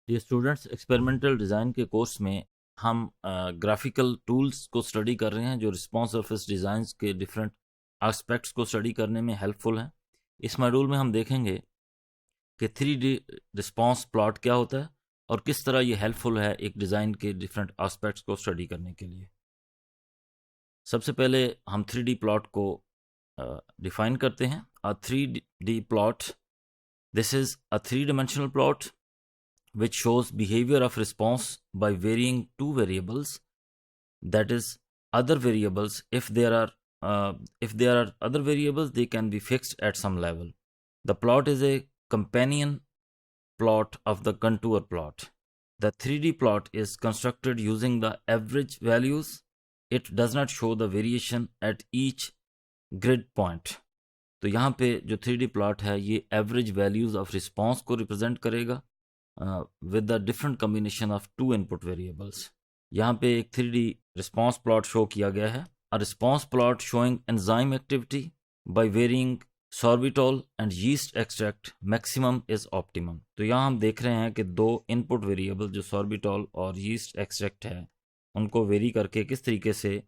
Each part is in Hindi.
ये स्टूडेंट्स एक्सपेरिमेंटल डिज़ाइन के कोर्स में हम ग्राफिकल टूल्स को स्टडी कर रहे हैं जो रिस्पॉन्स सरफेस डिज़ाइंस के डिफरेंट एस्पेक्ट्स को स्टडी करने में हेल्पफुल हैं। इस मॉड्यूल में हम देखेंगे कि 3D रिस्पॉन्स प्लॉट क्या होता है और किस तरह ये हेल्पफुल है एक डिज़ाइन के डिफरेंट एस्पेक्ट्स को स्टडी करने के लिए। सबसे पहले हम 3D प्लॉट को डिफाइन करते हैं। अ 3D plot, this is a 3 dimensional plot which shows behavior of response by varying two variables, that is other variables. If there are other variables, they can be fixed at some level. The plot is a companion plot of the contour plot. The 3D plot is constructed using the average values. It does not show the variation at each grid point. तो यहाँ पे जो 3D प्लॉट है ये एवरेज वैल्यूज ऑफ रिस्पॉन्स को रिप्रेजेंट करेगा with the different combination of two input variables. यहाँ पे एक 3D response plot शो किया गया है. A response plot showing enzyme activity by varying sorbitol and yeast extract maximum is optimum. तो यहाँ हम देख रहे हैं कि दो इनपुट वेरिएबल जो sorbitol और yeast extract है उनको वेरी करके किस तरीके से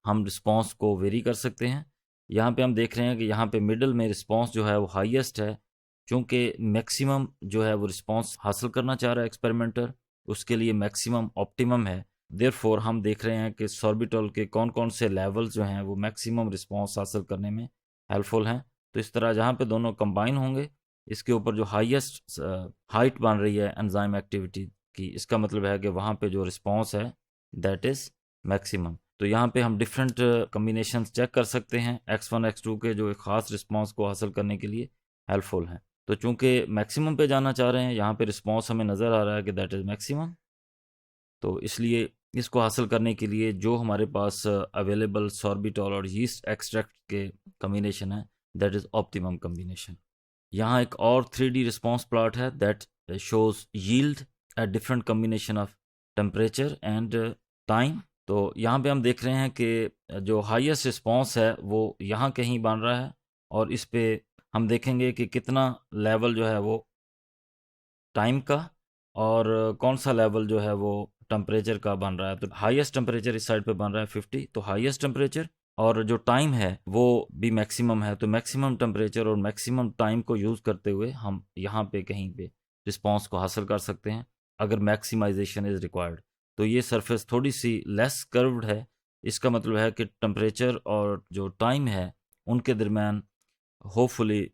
हम रिस्पॉन्स को वेरी कर सकते हैं. यहाँ पे हम देख रहे हैं कि यहाँ पे मिडल में रिस्पॉन्स जो है वो हाईएस्ट है, चूँकि मैक्सिमम जो है वो रिस्पॉन्स हासिल करना चाह रहा है एक्सपेरिमेंटर, उसके लिए मैक्सिमम ऑप्टिमम है. देयरफॉर हम देख रहे हैं कि सॉर्बिटॉल के कौन कौन से लेवल्स जो हैं वो मैक्सिमम रिस्पॉन्स हासिल करने में हेल्पफुल हैं. तो इस तरह जहाँ पे दोनों कंबाइन होंगे, इसके ऊपर जो हाईएस्ट हाइट बन रही है एंजाइम एक्टिविटी की, इसका मतलब है कि वहाँ पे जो रिस्पॉन्स है दैट इज़ मैक्सिमम. तो यहाँ पे हम डिफरेंट कम्बिनेशन चेक कर सकते हैं x1 x2 के, जो एक ख़ास रिस्पॉन्स को हासिल करने के लिए हेल्पफुल हैं. तो चूंकि मैक्सिमम पे जाना चाह रहे हैं, यहाँ पे रिस्पॉन्स हमें नज़र आ रहा है कि दैट इज़ मैक्सिमम, तो इसलिए इसको हासिल करने के लिए जो हमारे पास अवेलेबल सॉर्बिटॉल और यीस्ट एक्सट्रैक्ट के कम्बिनेशन है दैट इज़ ऑप्टिमम कम्बिनेशन. यहाँ एक और 3D रिस्पॉन्स प्लॉट है that shows yield at different combination of temperature and time. तो यहाँ पे हम देख रहे हैं कि जो हाईएस्ट रिस्पॉन्स है वो यहाँ कहीं बन रहा है, और इस पे हम देखेंगे कि कितना लेवल जो है वो टाइम का और कौन सा लेवल जो है वो टेम्परेचर का बन रहा है. तो हाईएस्ट टेम्परेचर इस साइड पे बन रहा है 50, तो हाईएस्ट टेम्परेचर और जो टाइम है वो भी मैक्सिमम है. तो मैक्सिमम टेम्परेचर और मैक्सिमम टाइम को यूज़ करते हुए हम यहाँ पे कहीं पे रिस्पॉन्स को हासिल कर सकते हैं अगर मैक्सिमाइजेशन इज़ रिक्वायर्ड. तो ये सरफेस थोड़ी सी लेस कर्व्ड है, इसका मतलब है कि टेम्परेचर और जो टाइम है उनके दरमियान होपफुली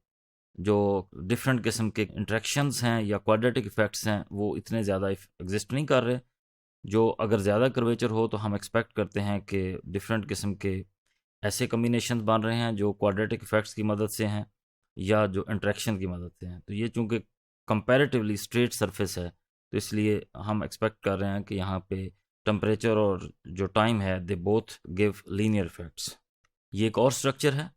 जो डिफरेंट किस्म के इंट्रैक्शंस हैं या क्वाड्रेटिक इफेक्ट्स हैं वो इतने ज़्यादा एग्जिस्ट नहीं कर रहे. जो अगर ज़्यादा कर्वेचर हो तो हम एक्सपेक्ट करते हैं कि डिफरेंट किस्म के ऐसे कम्बिनेशन बन रहे हैं जो क्वाड्रेटिक इफेक्ट्स की मदद से हैं या जो इंट्रैक्शन की मदद से हैं. तो ये चूँकि कंपैरेटिवली स्ट्रेट सरफेस है, तो इसलिए हम एक्सपेक्ट कर रहे हैं कि यहाँ पे टेम्परेचर और जो टाइम है they both give linear effects. ये एक और स्ट्रक्चर है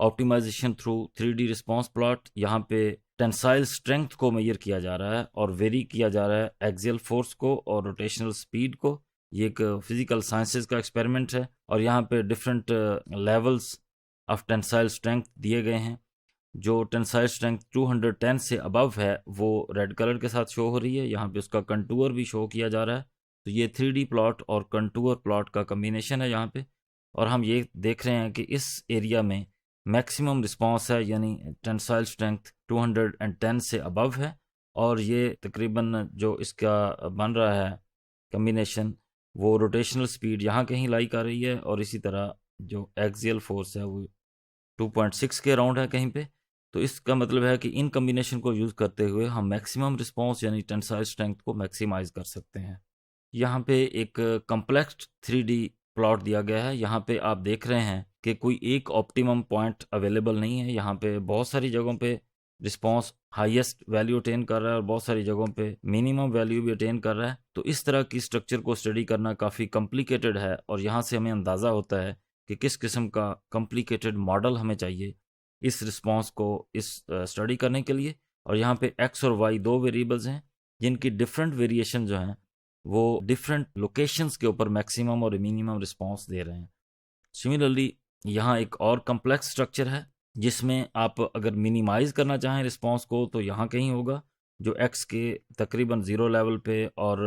optimisation through 3D response plot. यहाँ पे टेंसाइल स्ट्रेंथ को मेजर किया जा रहा है और वेरी किया जा रहा है एक्सियल फोर्स को और रोटेशनल स्पीड को. ये एक फिजिकल साइंसेज का एक्सपेरिमेंट है और यहाँ पे different levels of tensile strength दिए गए हैं. जो टेंसाइल स्ट्रेंथ 210 से अबव है वो रेड कलर के साथ शो हो रही है. यहाँ पे उसका कंटूर भी शो किया जा रहा है. तो ये 3D प्लॉट और कंटूर प्लॉट का कम्बिनेशन है यहाँ पे, और हम ये देख रहे हैं कि इस एरिया में मैक्सिमम रिस्पॉन्स है, यानी टेंसाइल स्ट्रेंथ 210 से अबव है, और ये तकरीबन जो इसका बन रहा है कम्बिनेशन वो रोटेशनल स्पीड यहाँ कहीं लाई कर रही है, और इसी तरह जो एक्सियल फोर्स है वो 2.6 के अराउंड है कहीं पे. तो इसका मतलब है कि इन कम्बिनेशन को यूज़ करते हुए हम मैक्सिमम रिस्पॉन्स यानी टेंसाइल स्ट्रेंथ को मैक्सिमाइज कर सकते हैं. यहाँ पे एक कम्प्लेक्स 3D प्लॉट दिया गया है. यहाँ पे आप देख रहे हैं कि कोई एक ऑप्टिमम पॉइंट अवेलेबल नहीं है. यहाँ पे बहुत सारी जगहों पे रिस्पॉन्स हाईएस्ट वैल्यू अटेन कर रहा है और बहुत सारी जगहों पे मिनिमम वैल्यू भी अटेन कर रहा है. तो इस तरह की स्ट्रक्चर को स्टडी करना काफ़ी कॉम्प्लिकेटेड है, और यहाँ से हमें अंदाज़ा होता है कि किस किस्म का कॉम्प्लिकेटेड मॉडल हमें चाहिए इस रिस्पॉन्स को इस स्टडी करने के लिए. और यहाँ पे एक्स और वाई दो वेरिएबल्स हैं जिनकी डिफरेंट वेरिएशन जो हैं वो डिफरेंट लोकेशंस के ऊपर मैक्सिमम और मिनिमम रिस्पॉन्स दे रहे हैं. सिमिलरली यहाँ एक और कम्प्लेक्स स्ट्रक्चर है जिसमें आप अगर मिनिमाइज करना चाहें रिस्पॉन्स को तो यहाँ कहीं होगा, जो x के तकरीबन 0 लेवल पे और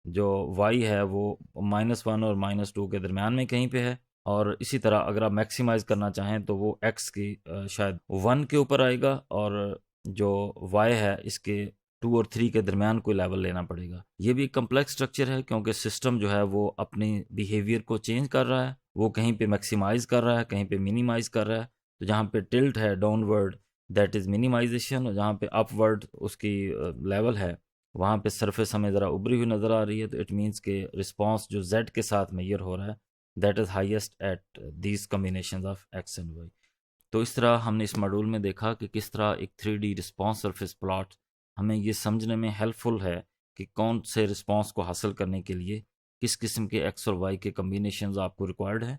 जो y है वो -1 और -2 के दरमियान में कहीं पे है। और इसी तरह अगर आप मैक्सिमाइज करना चाहें तो वो x की शायद 1 के ऊपर आएगा और जो y है इसके 2 और 3 के दरमियान कोई लेवल लेना पड़ेगा। ये भी कम्प्लेक्स स्ट्रक्चर है क्योंकि सिस्टम जो है वो अपनी बिहेवियर को चेंज कर रहा है, वो कहीं पे मैक्सिमाइज कर रहा है, कहीं पे मिनिमाइज कर रहा है। तो जहाँ पे टिल्ट है डाउनवर्ड दैट इज़ मिनिमाइजेशन, और जहाँ पे अपवर्ड उसकी लेवल है वहाँ पे सरफेस हमें ज़रा उभरी हुई नज़र आ रही है। तो इट मीन्स के रिस्पॉन्स जो z के साथ मेजर हो रहा है that is highest at these combination of x and y। तो इस तरह हमने इस मॉड्यूल में देखा कि किस तरह एक 3D रिस्पॉन्स सरफेस प्लॉट हमें ये समझने में हेल्पफुल है कि कौन से रिस्पॉन्स को हासिल करने के लिए किस किस्म के x और y के कम्बिनेशन आपको रिक्वायर्ड है,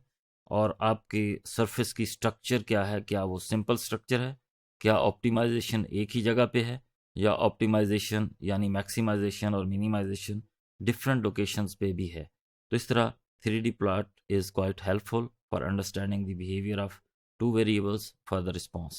और आपकी सरफेस की स्ट्रक्चर क्या है, क्या वो सिंपल स्ट्रक्चर है, क्या ऑप्टिमाइजेशन एक ही जगह पे है, या ऑप्टिमाइजेशन यानी मैक्सिमाइजेशन और मिनिमाइजेशन डिफरेंट लोकेशंस पे भी है। तो इस तरह 3D plot is quite helpful for understanding the behavior of two variables for the response.